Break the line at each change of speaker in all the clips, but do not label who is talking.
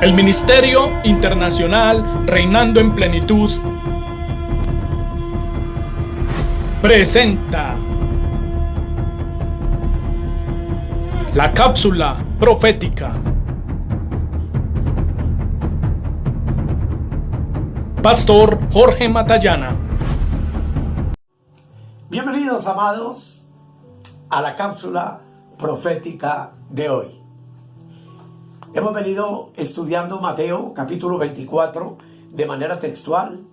El Ministerio Internacional Reinando en Plenitud presenta la cápsula profética. Pastor Jorge Matallana.
Bienvenidos, amados, a la cápsula profética de hoy. Hemos venido estudiando Mateo capítulo 24 de manera textual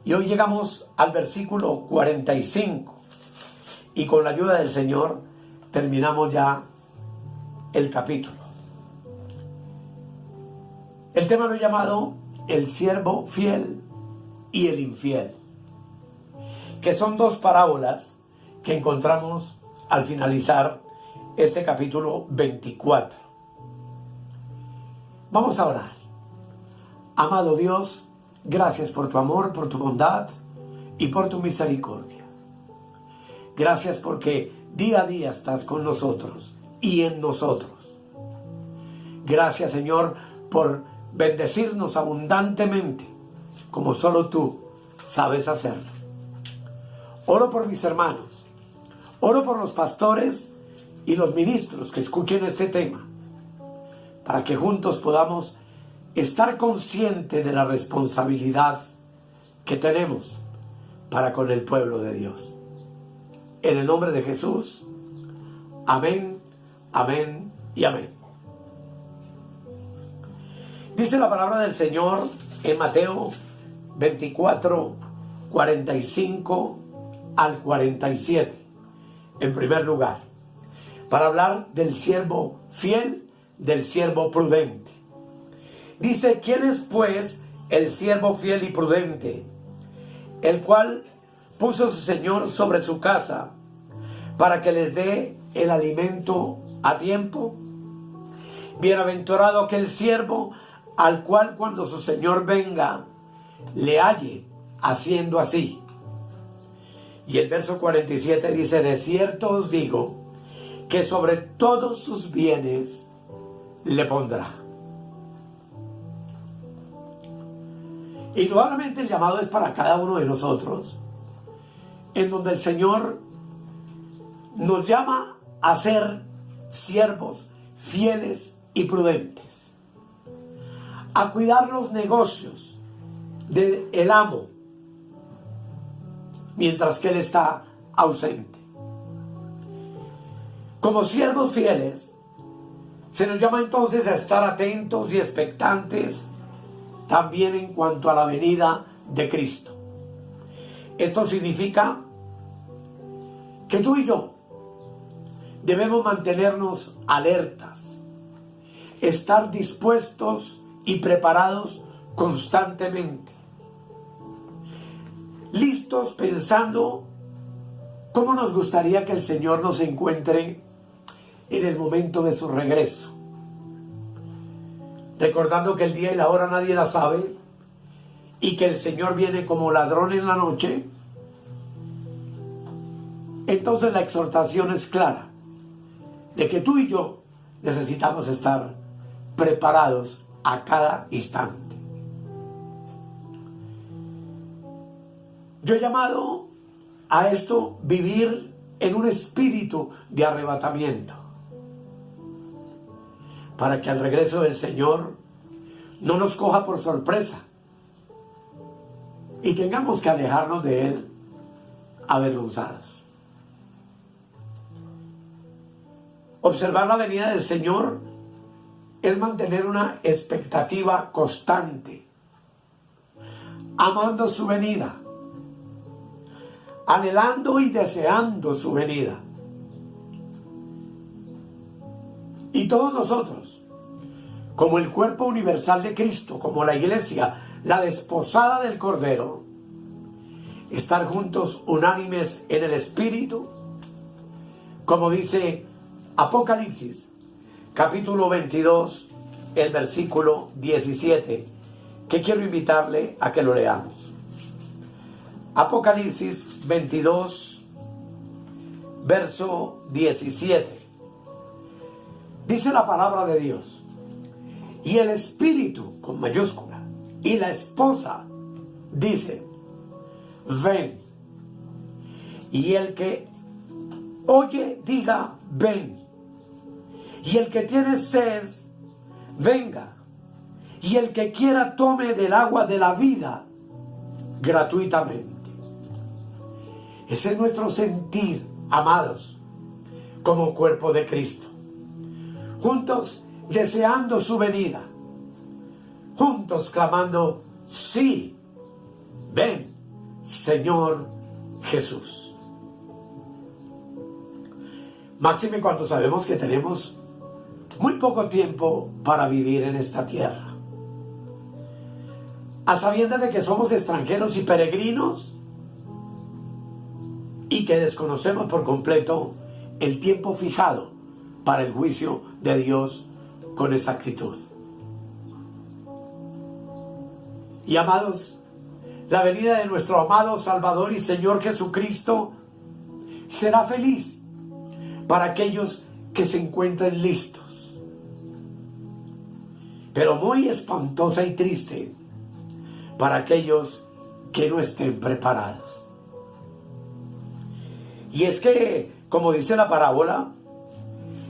y hoy llegamos al versículo 45 y con la ayuda del Señor terminamos ya el capítulo. El tema lo he llamado el siervo fiel y el infiel, que son dos parábolas que encontramos al finalizar este capítulo 24. Vamos a orar. Amado Dios, gracias por tu amor, por tu bondad y por tu misericordia. Gracias porque día a día estás con nosotros y en nosotros. Gracias, Señor, por bendecirnos abundantemente, como solo tú sabes hacerlo. Oro por mis hermanos, oro por los pastores y los ministros que escuchen este tema, para que juntos podamos estar conscientes de la responsabilidad que tenemos para con el pueblo de Dios. En el nombre de Jesús, amén, amén y amén. Dice la palabra del Señor en Mateo 24, 45 al 47, en primer lugar, para hablar del siervo fiel, del siervo prudente. Dice: ¿quién es pues el siervo fiel y prudente, el cual puso su Señor sobre su casa para que les dé el alimento a tiempo? Bienaventurado aquel siervo al cual cuando su Señor venga le halle haciendo así. Y el verso 47 dice: de cierto os digo que sobre todos sus bienes le pondrá. Indudablemente el llamado es para cada uno de nosotros, en donde el Señor nos llama a ser siervos fieles y prudentes, a cuidar los negocios del amo mientras que él está ausente. Como siervos fieles, se nos llama entonces a estar atentos y expectantes también en cuanto a la venida de Cristo. Esto significa que tú y yo debemos mantenernos alertas, estar dispuestos y preparados constantemente, listos pensando cómo nos gustaría que el Señor nos encuentre en el momento de su regreso, recordando que el día y la hora nadie la sabe y que el Señor viene como ladrón en la noche. Entonces la exhortación es clara de que tú y yo necesitamos estar preparados a cada instante. Yo he llamado a esto vivir en un espíritu de arrebatamiento, para que al regreso del Señor no nos coja por sorpresa y tengamos que alejarnos de Él avergonzados. Observar la venida del Señor es mantener una expectativa constante, amando su venida, anhelando y deseando su venida. Y todos nosotros, como el cuerpo universal de Cristo, como la iglesia, la desposada del Cordero, estar juntos unánimes en el Espíritu, como dice Apocalipsis, capítulo 22, el versículo 17, que quiero invitarle a que lo leamos. Apocalipsis 22, verso 17. Dice la palabra de Dios: Y el espíritu, con mayúscula, y la esposa dicen, ven. Y el que oye, diga, ven. Y el que tiene sed, venga. Y el que quiera, tome del agua de la vida gratuitamente. Ese es nuestro sentir, amados, como cuerpo de Cristo. Juntos deseando su venida. Juntos clamando, sí, ven, Señor Jesús. Máxime cuando sabemos que tenemos muy poco tiempo para vivir en esta tierra. A sabiendas de que somos extranjeros y peregrinos y que desconocemos por completo el tiempo fijado para el juicio de Dios con exactitud. Y amados, la venida de nuestro amado Salvador y Señor Jesucristo será feliz para aquellos que se encuentren listos, pero muy espantosa y triste para aquellos que no estén preparados. Y es que, como dice la parábola,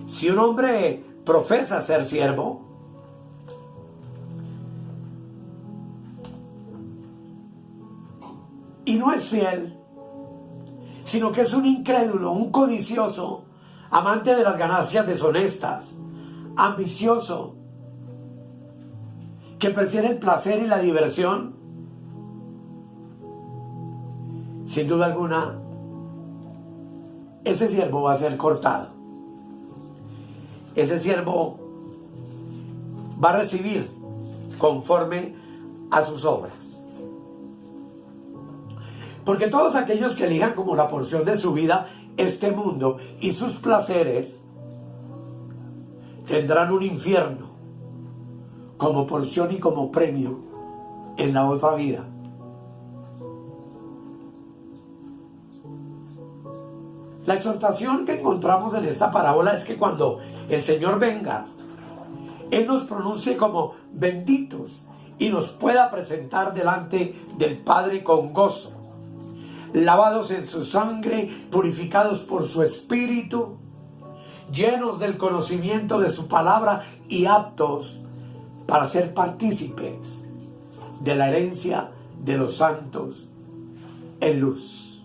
si un hombre profesa ser siervo y no es fiel, sino que es un incrédulo, un codicioso, amante de las ganancias deshonestas, ambicioso, que prefiere el placer y la diversión, sin duda alguna, ese siervo va a ser cortado. Ese siervo va a recibir conforme a sus obras. Porque todos aquellos que elijan como la porción de su vida este mundo y sus placeres, tendrán un infierno como porción y como premio en la otra vida. La exhortación que encontramos en esta parábola es que cuando el Señor venga, Él nos pronuncie como benditos y nos pueda presentar delante del Padre con gozo, lavados en su sangre, purificados por su Espíritu, llenos del conocimiento de su palabra y aptos para ser partícipes de la herencia de los santos en luz.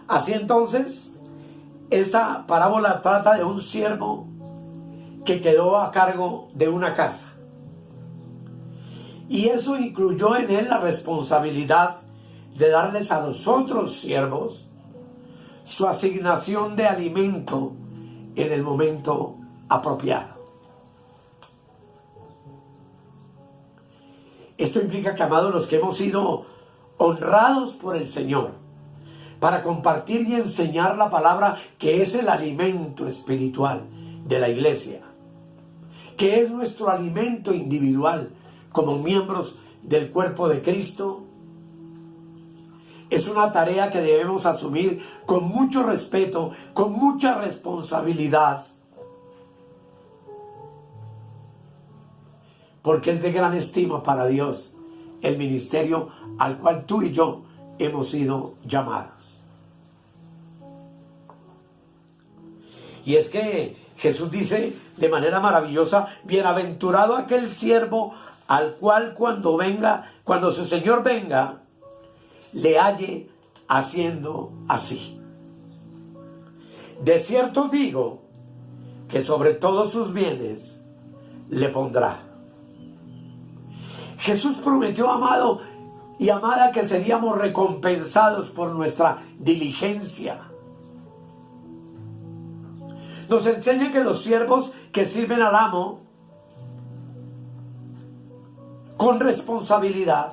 Así entonces, esta parábola trata de un siervo que quedó a cargo de una casa. Y eso incluyó en él la responsabilidad de darles a los otros siervos su asignación de alimento en el momento apropiado. Esto implica que, amados, los que hemos sido honrados por el Señor para compartir y enseñar la palabra, que es el alimento espiritual de la iglesia, que es nuestro alimento individual como miembros del cuerpo de Cristo, es una tarea que debemos asumir con mucho respeto, con mucha responsabilidad, porque es de gran estima para Dios el ministerio al cual tú y yo hemos sido llamados. Y es que Jesús dice de manera maravillosa, bienaventurado aquel siervo al cual cuando su Señor venga, le halle haciendo así. De cierto digo que sobre todos sus bienes le pondrá. Jesús prometió, amado y amada, que seríamos recompensados por nuestra diligencia. Nos enseña que los siervos que sirven al amo con responsabilidad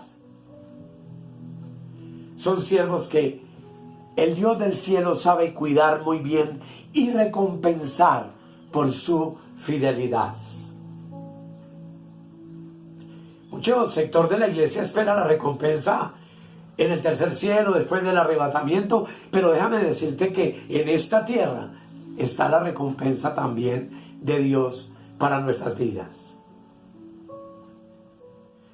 son siervos que el Dios del cielo sabe cuidar muy bien y recompensar por su fidelidad. Mucho sector de la iglesia espera la recompensa en el tercer cielo, después del arrebatamiento, pero déjame decirte que en esta tierra está la recompensa también de Dios para nuestras vidas.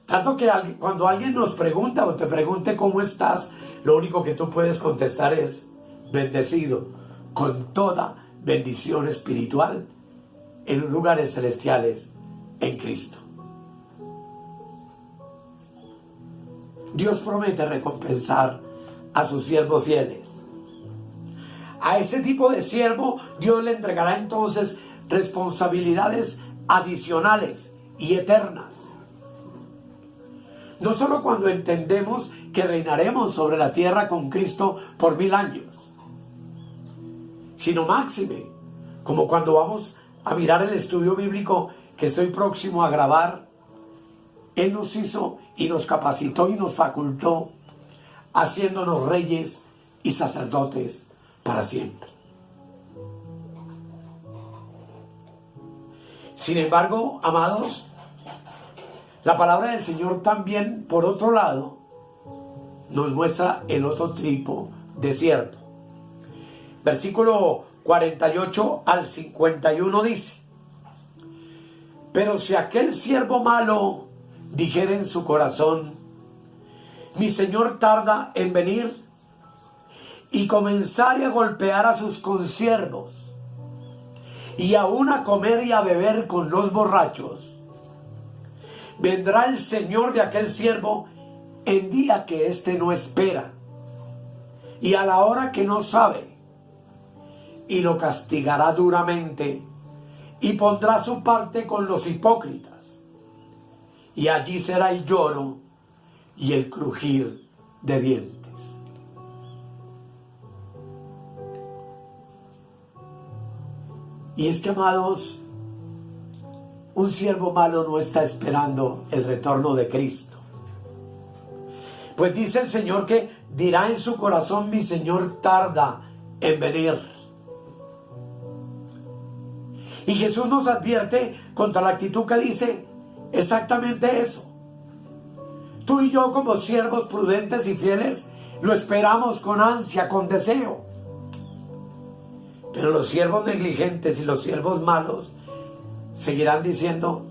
Tanto que cuando alguien nos pregunta o te pregunte cómo estás, lo único que tú puedes contestar es bendecido con toda bendición espiritual en los lugares celestiales en Cristo. Dios promete recompensar a sus siervos fieles. A este tipo de siervo Dios le entregará entonces responsabilidades adicionales y eternas. No solo cuando entendemos que reinaremos sobre la tierra con Cristo por 1000 años, sino máxime, como cuando vamos a mirar el estudio bíblico que estoy próximo a grabar. Él nos hizo y nos capacitó y nos facultó, haciéndonos reyes y sacerdotes para siempre. Sin embargo, amados, la palabra del Señor también, por otro lado, nos muestra el otro tipo de siervo. Versículo 48 al 51 dice: pero si aquel siervo malo dijere en su corazón, mi Señor tarda en venir, y comenzare a golpear a sus consiervos, y aún a comer y a beber con los borrachos, vendrá el Señor de aquel siervo en día que éste no espera, y a la hora que no sabe, y lo castigará duramente, y pondrá su parte con los hipócritas, y allí será el lloro y el crujir de dientes. Y es que, amados, un siervo malo no está esperando el retorno de Cristo. Pues dice el Señor que dirá en su corazón: mi Señor tarda en venir. Y Jesús nos advierte contra la actitud que dice exactamente eso. Tú y yo, como siervos prudentes y fieles, lo esperamos con ansia, con deseo. Pero los siervos negligentes y los siervos malos seguirán diciendo: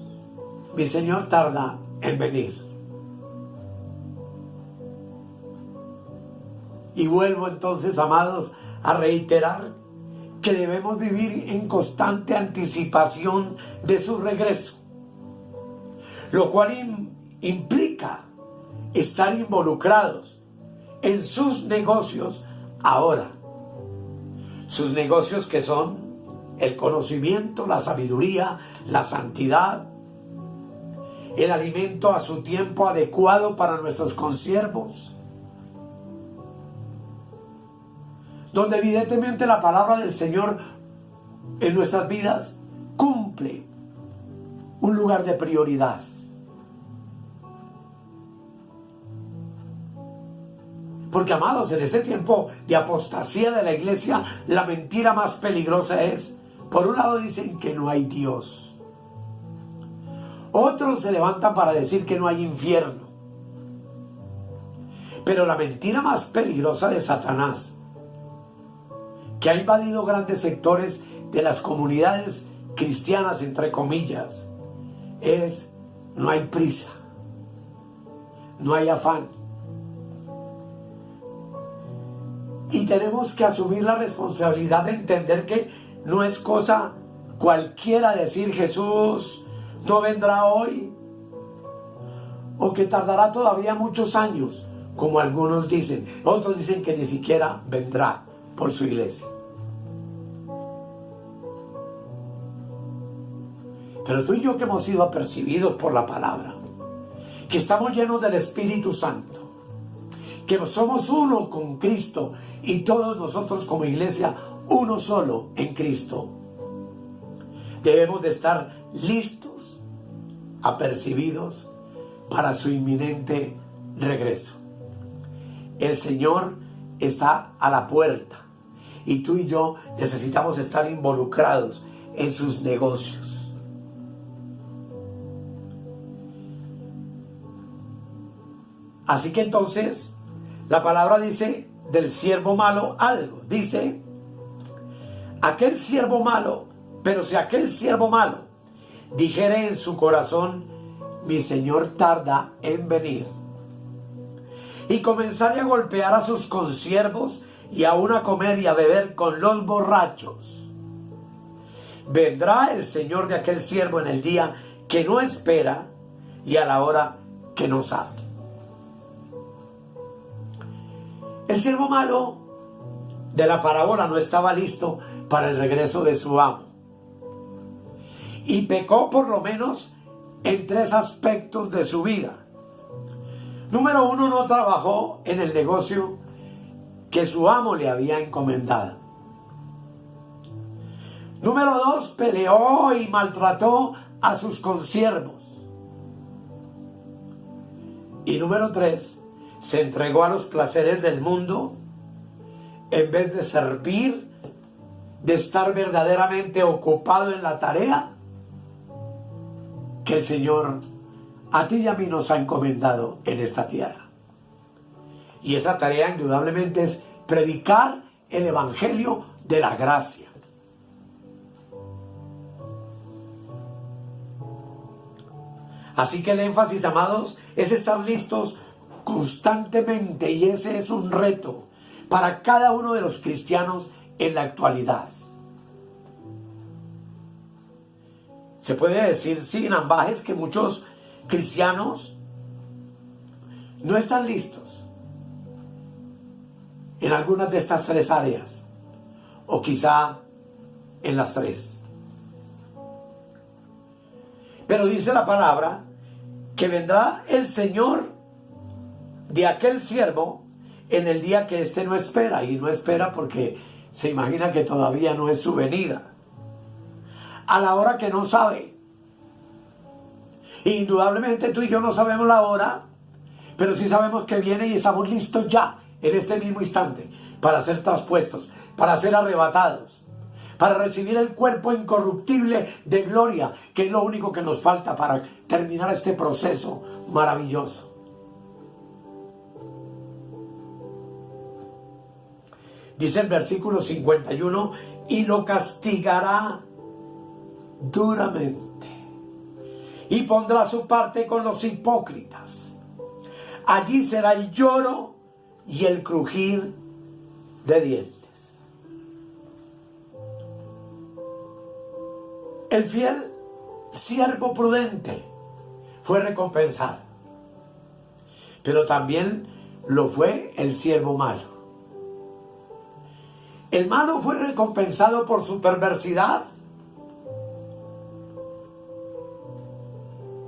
mi Señor tarda en venir. Y vuelvo entonces, amados, a reiterar que debemos vivir en constante anticipación de su regreso, lo cual implica estar involucrados en sus negocios ahora. Sus negocios, que son el conocimiento, la sabiduría, la santidad, el alimento a su tiempo adecuado para nuestros consiervos, donde evidentemente la palabra del Señor en nuestras vidas cumple un lugar de prioridad. Porque, amados, en este tiempo de apostasía de la iglesia, la mentira más peligrosa es: por un lado dicen que no hay Dios, otros se levantan para decir que no hay infierno. Pero la mentira más peligrosa de Satanás, que ha invadido grandes sectores de las comunidades cristianas, entre comillas, es: no hay prisa, no hay afán. Y tenemos que asumir la responsabilidad de entender que no es cosa cualquiera decir Jesús no vendrá hoy, o que tardará todavía muchos años, como algunos dicen. Otros dicen que ni siquiera vendrá por su iglesia. Pero tú y yo, que hemos sido apercibidos por la palabra, que estamos llenos del Espíritu Santo, que somos uno con Cristo, y todos nosotros como iglesia uno solo en Cristo, debemos de estar listos, apercibidos para su inminente regreso. El Señor está a la puerta, y tú y yo necesitamos estar involucrados en sus negocios. Así que entonces la palabra dice del siervo malo algo. Dice: aquel siervo malo Pero si aquel siervo malo dijere en su corazón, mi señor tarda en venir, y comenzare a golpear a sus consiervos y aun a comer y a beber con los borrachos, vendrá el señor de aquel siervo en el día que no espera y a la hora que no sabe. El siervo malo de la parábola no estaba listo para el regreso de su amo, y pecó por lo menos en 3 aspectos de su vida. Número 1, no trabajó en el negocio que su amo le había encomendado. Número 2, peleó y maltrató a sus consiervos. Y número 3, se entregó a los placeres del mundo en vez de servir, de estar verdaderamente ocupado en la tarea que el Señor a ti y a mí nos ha encomendado en esta tierra. Y esa tarea indudablemente es predicar el evangelio de la gracia. Así que el énfasis, amados, es estar listos constantemente, y ese es un reto para cada uno de los cristianos en la actualidad. Se puede decir sin ambajes que muchos cristianos no están listos en algunas de estas 3 áreas, o quizá en las 3. Pero dice la palabra que vendrá el Señor de aquel siervo en el día que éste no espera, y no espera porque se imagina que todavía no es su venida, a la hora que no sabe. Indudablemente tú y yo no sabemos la hora, pero sí sabemos que viene y estamos listos ya, en este mismo instante, para ser traspuestos, para ser arrebatados, para recibir el cuerpo incorruptible de gloria, que es lo único que nos falta para terminar este proceso maravilloso. Dice el versículo 51, y lo castigará duramente, y pondrá su parte con los hipócritas. Allí será el lloro y el crujir de dientes. El fiel siervo prudente fue recompensado, pero también lo fue el siervo malo. El malo fue recompensado por su perversidad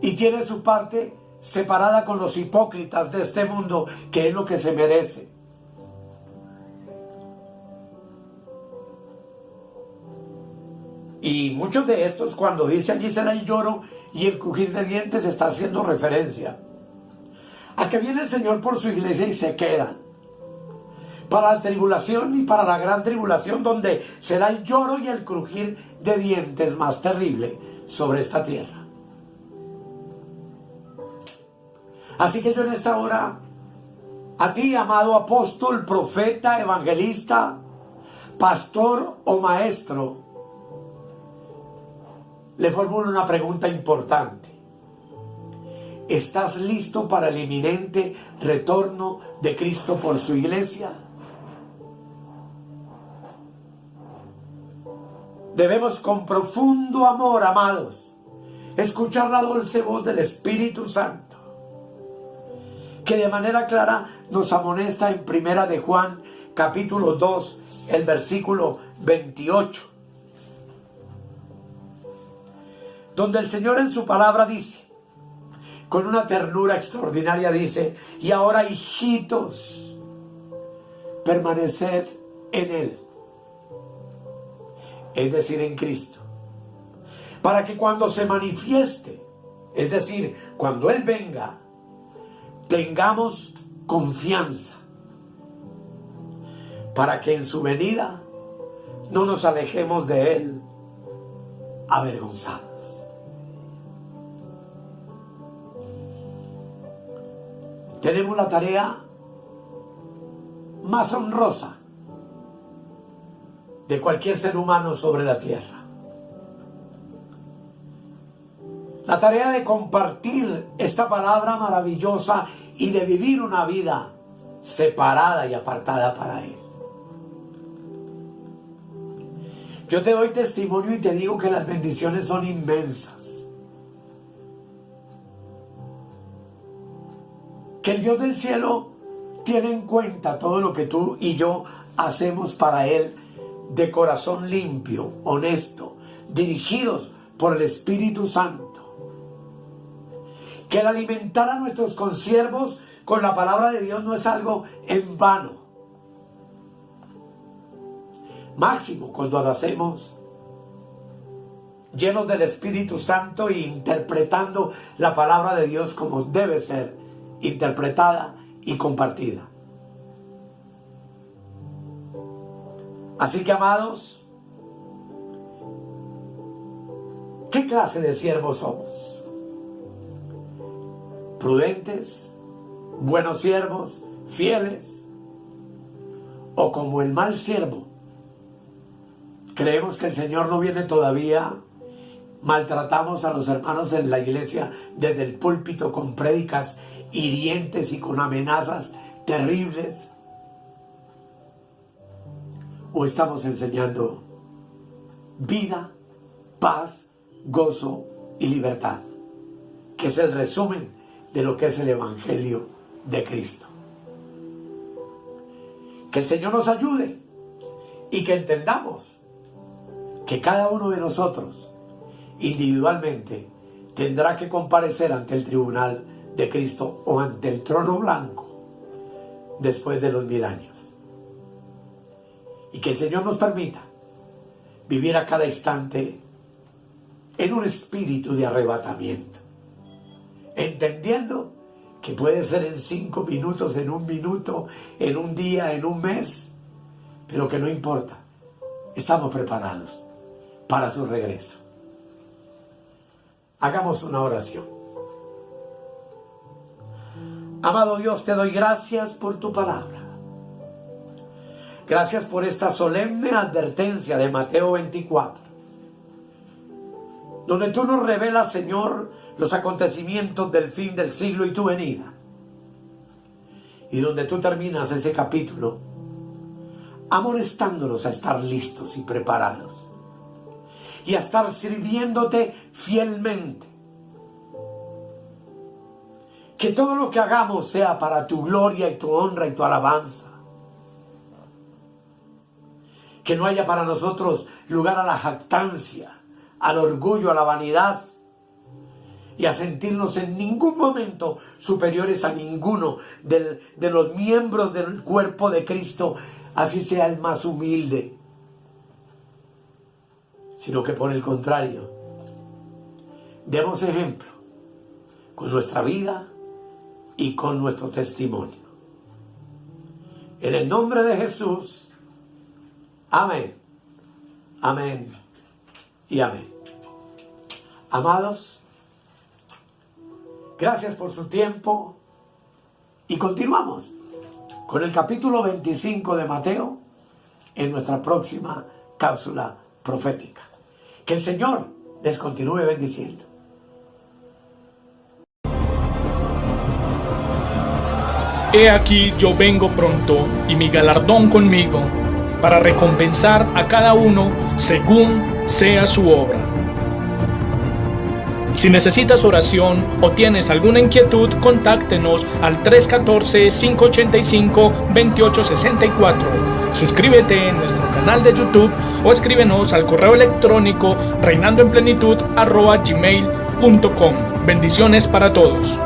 y tiene su parte separada con los hipócritas de este mundo, que es lo que se merece. Y muchos de estos, cuando dice allí será el lloro y el crujir de dientes, está haciendo referencia a que viene el Señor por su iglesia y se quedan para la tribulación y para la gran tribulación, donde será el lloro y el crujir de dientes más terrible sobre esta tierra. Así que yo en esta hora, a ti, amado apóstol, profeta, evangelista, pastor o maestro, le formulo una pregunta importante. ¿Estás listo para el inminente retorno de Cristo por su iglesia? Debemos con profundo amor, amados, escuchar la dulce voz del Espíritu Santo, que de manera clara nos amonesta en 1 de Juan, capítulo 2, el versículo 28. Donde el Señor en su palabra dice, con una ternura extraordinaria dice, y ahora, hijitos, permaneced en Él, es decir, en Cristo, para que cuando se manifieste, es decir, cuando Él venga, tengamos confianza, para que en su venida no nos alejemos de Él avergonzados. Tenemos la tarea más honrosa de cualquier ser humano sobre la tierra. la tarea de compartir esta palabra maravillosa y de vivir una vida separada y apartada para Él. Yo te doy testimonio y te digo que las bendiciones son inmensas. Que el Dios del cielo tiene en cuenta todo lo que tú y yo hacemos para Él de corazón limpio, honesto, dirigidos por el Espíritu Santo. Que el alimentar a nuestros consiervos con la palabra de Dios no es algo en vano. Máximo cuando lo hacemos llenos del Espíritu Santo e interpretando la palabra de Dios como debe ser interpretada y compartida. Así que, amados, ¿qué clase de siervos somos? ¿Prudentes? ¿Buenos siervos? ¿Fieles? ¿O como el mal siervo? Creemos que el Señor no viene todavía. Maltratamos a los hermanos en la iglesia desde el púlpito con prédicas hirientes y con amenazas terribles. ¿O estamos enseñando vida, paz, gozo y libertad? Que es el resumen de lo que es el Evangelio de Cristo. Que el Señor nos ayude y que entendamos que cada uno de nosotros individualmente tendrá que comparecer ante el tribunal de Cristo o ante el trono blanco después de los 1000 años. Y que el Señor nos permita vivir a cada instante en un espíritu de arrebatamiento, entendiendo que puede ser en 5 minutos, en 1 minuto, en un día, en un mes, pero que no importa, estamos preparados para su regreso. Hagamos una oración. Amado Dios, te doy gracias por tu palabra. Gracias por esta solemne advertencia de Mateo 24, donde tú nos revelas, Señor, los acontecimientos del fin del siglo y tu venida. Y donde tú terminas ese capítulo amonestándonos a estar listos y preparados y a estar sirviéndote fielmente. Que todo lo que hagamos sea para tu gloria y tu honra y tu alabanza. Que no haya para nosotros lugar a la jactancia, al orgullo, a la vanidad y a sentirnos en ningún momento superiores a ninguno de los miembros del cuerpo de Cristo, así sea el más humilde, sino que por el contrario, demos ejemplo con nuestra vida y con nuestro testimonio. En el nombre de Jesús, amén, amén y amén. Amados, gracias por su tiempo y continuamos con el capítulo 25 de Mateo en nuestra próxima cápsula profética. Que el Señor les continúe bendiciendo.
He aquí yo vengo pronto, y mi galardón conmigo, para recompensar a cada uno según sea su obra. Si necesitas oración o tienes alguna inquietud, contáctenos al 314-585-2864. Suscríbete en nuestro canal de YouTube o escríbenos al correo electrónico reinandoenplenitud@gmail.com. Bendiciones para todos.